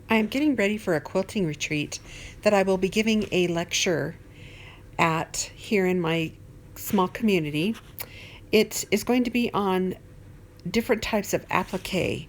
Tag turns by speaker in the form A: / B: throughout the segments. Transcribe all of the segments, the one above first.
A: I am getting ready for a quilting retreat that I will be giving a lecture at here in my small community. It is going to be on different types of applique,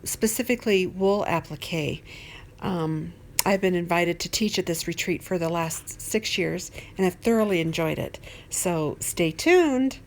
A: specifically wool applique. I've been invited to teach at this retreat for the last 6 years and have thoroughly enjoyed it. So stay tuned.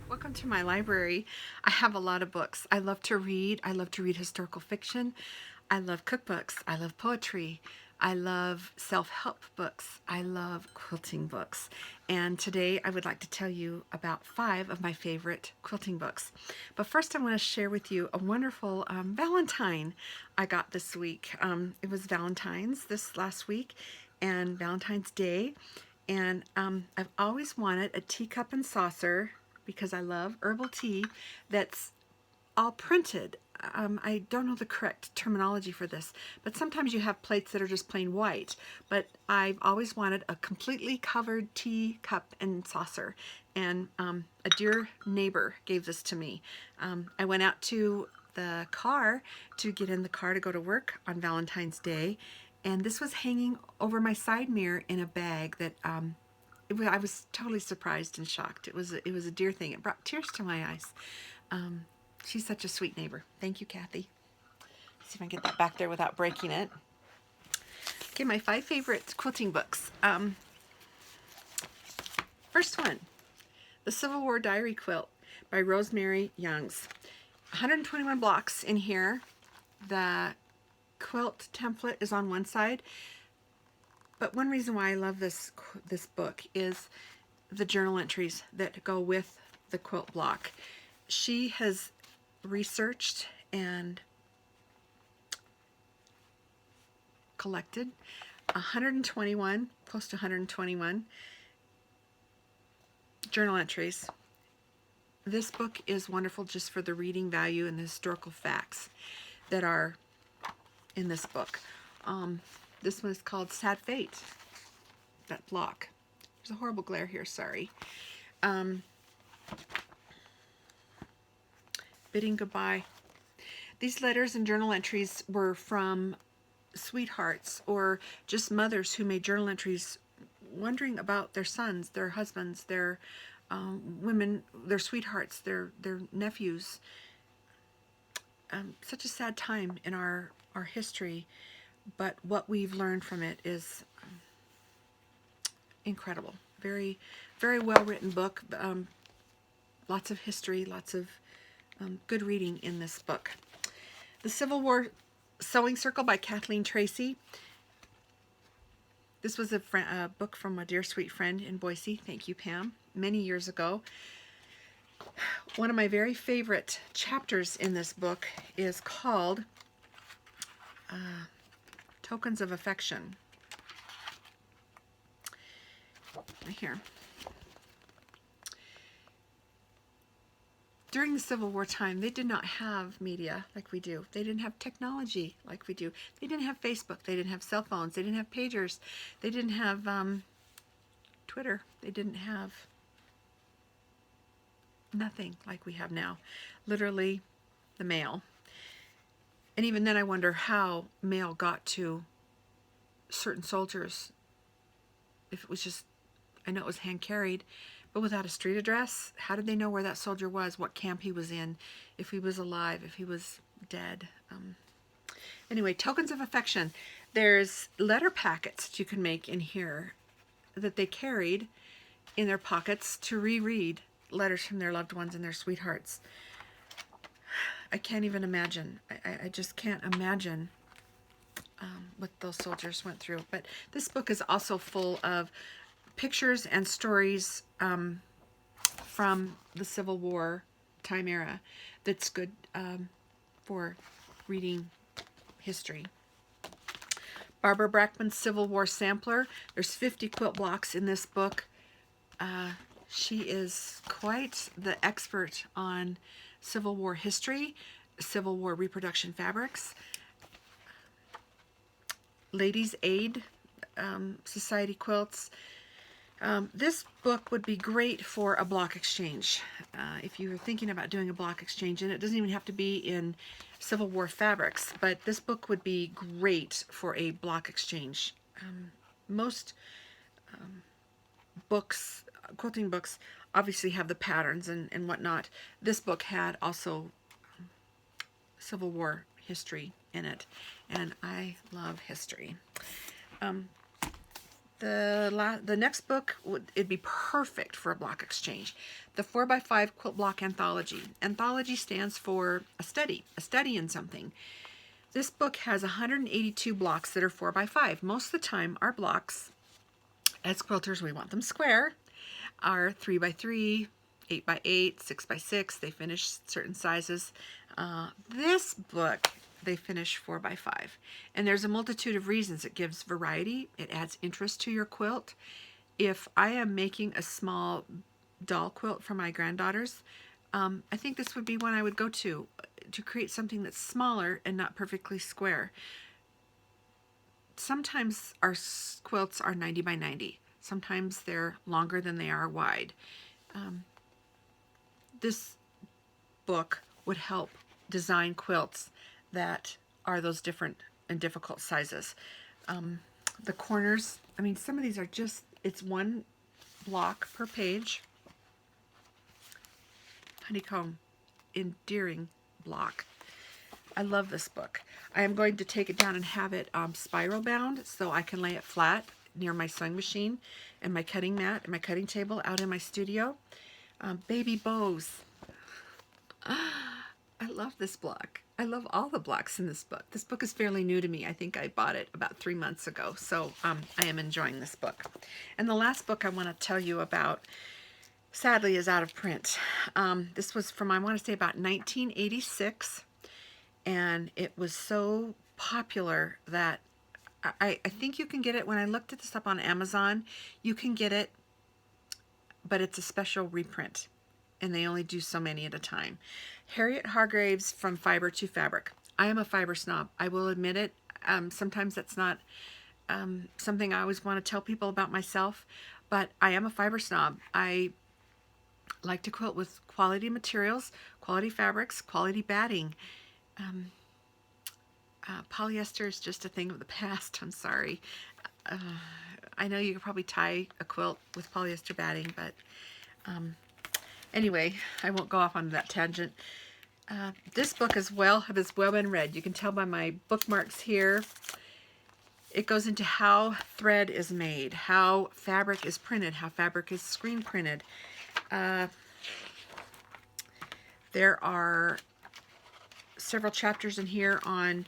A: Welcome to my library. I have a lot of books. I love to read. I love to read historical fiction. I love cookbooks. I love poetry. I love self-help books. I love quilting books. And today I would like to tell you about 5 of my favorite quilting books. But first I want to share with you a wonderful Valentine I got this week. It was Valentine's this last week and Valentine's Day. And I've always wanted a teacup and saucer because I love herbal tea that's all printed. I don't know the correct terminology for this, but sometimes you have plates that are just plain white. But I've always wanted a completely covered tea cup and saucer, and a dear neighbor gave this to me. I went out to the car to get in the car to go to work on Valentine's Day, and this was hanging over my side mirror in a bag that I was totally surprised and shocked. It was a dear thing. It brought tears to my eyes. She's such a sweet neighbor. Thank you, Kathy. Let's see if I can get that back there without breaking it. Okay, my 5 favorite quilting books. First one, The Civil War Diary Quilt by Rosemary Youngs. 121 blocks in here. The quilt template is on one side. But one reason why I love this book is the journal entries that go with the quilt block. She has researched and collected 121, close to 121 journal entries. This book is wonderful just for the reading value and the historical facts that are in this book. This one is called Sad Fate, that block. There's a horrible glare here, sorry. Bidding goodbye. These letters and journal entries were from sweethearts or just mothers who made journal entries wondering about their sons, their husbands, their women, their sweethearts, their nephews. Such a sad time in our history, but what we've learned from it is incredible. Very, very well written book. Lots of history, lots of good reading in this book. The Civil War Sewing Circle by Kathleen Tracy. This was a book from a dear sweet friend in Boise. Thank you, Pam. Many years ago. One of my very favorite chapters in this book is called Tokens of Affection. Right here. During the Civil War time, they did not have media like we do. They didn't have technology like we do. They didn't have Facebook. They didn't have cell phones. They didn't have pagers. They didn't have Twitter. They didn't have nothing like we have now. Literally, the mail. And even then, I wonder how mail got to certain soldiers. If it was just, I know it was hand carried, but without a street address, how did they know where that soldier was, what camp he was in, if he was alive, if he was dead? Anyway, Tokens of Affection. There's letter packets that you can make in here that they carried in their pockets to reread letters from their loved ones and their sweethearts. I can't even imagine. I just can't imagine what those soldiers went through. But this book is also full of pictures and stories from the Civil War time era that's good for reading history. Barbara Brackman's Civil War Sampler. There's 50 quilt blocks in this book. She is quite the expert on Civil War history, Civil War reproduction fabrics. Ladies' Aid Society quilts. This book would be great for a block exchange. If you're thinking about doing a block exchange, and it doesn't even have to be in Civil War fabrics, but this book would be great for a block exchange. Most books, quilting books, obviously have the patterns and whatnot. This book had also Civil War history in it, and I love history. The next book, it'd be perfect for a block exchange. The 4x5 Quilt Block Anthology. Anthology stands for a study in something. This book has 182 blocks that are 4x5. Most of the time, our blocks, as quilters, we want them square, are 3x3, 8x8, 6x6. They finish certain sizes. This book, they finish 4x5. And there's a multitude of reasons. It gives variety. It adds interest to your quilt. If I am making a small doll quilt for my granddaughters, I think this would be one I would go to create something that's smaller and not perfectly square. Sometimes our quilts are 90 by 90. Sometimes they're longer than they are wide. This book would help design quilts that are those different and difficult sizes. The corners, I mean, some of these are just, it's one block per page. Honeycomb, endearing block. I love this book. I am going to take it down and have it spiral bound so I can lay it flat near my sewing machine and my cutting mat and my cutting table out in my studio. Baby bows. I love this block. I love all the blocks in this book. This book is fairly new to me. I think I bought it about 3 months ago, so I am enjoying this book. And the last book I want to tell you about, sadly, is out of print. This was from, I want to say, about 1986, and it was so popular that I think you can get it. When I looked at this up on Amazon, you can get it, but it's a special reprint, and they only do so many at a time. Harriet Hargrave's From Fiber to Fabric. I am a fiber snob. I will admit it. Sometimes that's not something I always want to tell people about myself, but I am a fiber snob. I like to quilt with quality materials, quality fabrics, quality batting. Polyester is just a thing of the past. I'm sorry. I know you could probably tie a quilt with polyester batting, but anyway, I won't go off on that tangent. This book as well has well been read. You can tell by my bookmarks here. It goes into how thread is made, how fabric is printed, how fabric is screen printed. There are several chapters in here on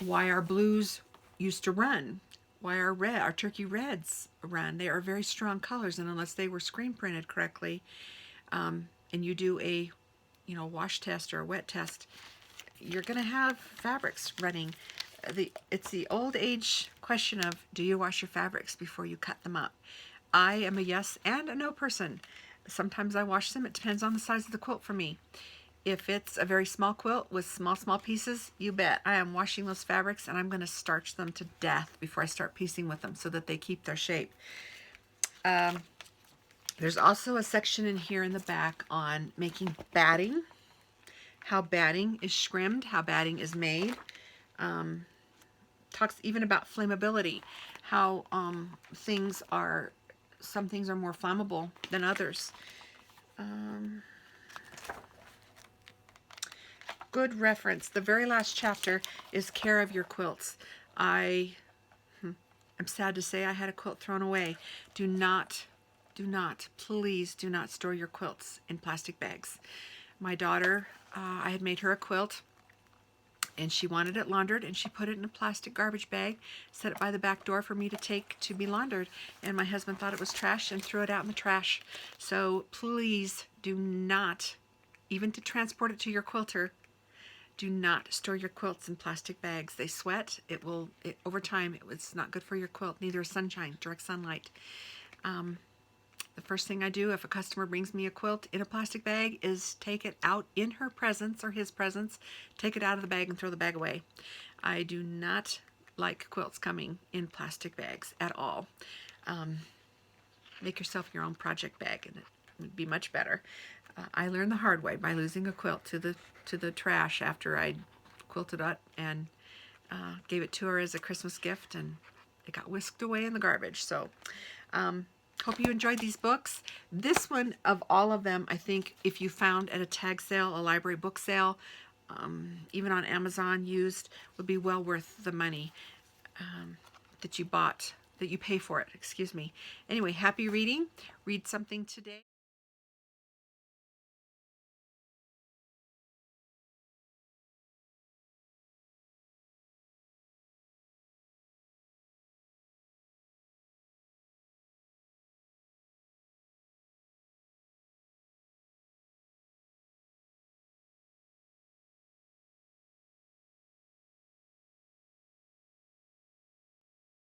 A: why our blues used to run, why our turkey reds run. They are very strong colors, and unless they were screen printed correctly, and you do a wash test or a wet test, you're going to have fabrics running. It's the old age question of, do you wash your fabrics before you cut them up? I am a yes and a no person. Sometimes I wash them. It depends on the size of the quilt for me. If it's a very small quilt with small pieces, you bet I am washing those fabrics, and I'm going to starch them to death before I start piecing with them so that they keep their shape. There's also a section in here in the back on making batting, how batting is scrimmed, how batting is made. Talks even about flammability, how some things are more flammable than others. Good reference. The very last chapter is Care of Your Quilts. I'm sad to say I had a quilt thrown away. Please do not store your quilts in plastic bags. My daughter, I had made her a quilt, and she wanted it laundered, and she put it in a plastic garbage bag, set it by the back door for me to take to be laundered, and my husband thought it was trash and threw it out in the trash. So please do not, even to transport it to your quilter, do not store your quilts in plastic bags. They sweat. Over time, it's not good for your quilt. Neither is sunshine, direct sunlight. The first thing I do if a customer brings me a quilt in a plastic bag is take it out in her presence or his presence, take it out of the bag and throw the bag away. I do not like quilts coming in plastic bags at all. make yourself your own project bag, and it would be much better. I learned the hard way by losing a quilt to the trash after I quilted it and gave it to her as a Christmas gift, and it got whisked away in the garbage. So hope you enjoyed these books. This one, of all of them, I think if you found at a tag sale, a library book sale, even on Amazon used, would be well worth the money that you bought, that you pay for it, excuse me. Anyway, happy reading. Read something today.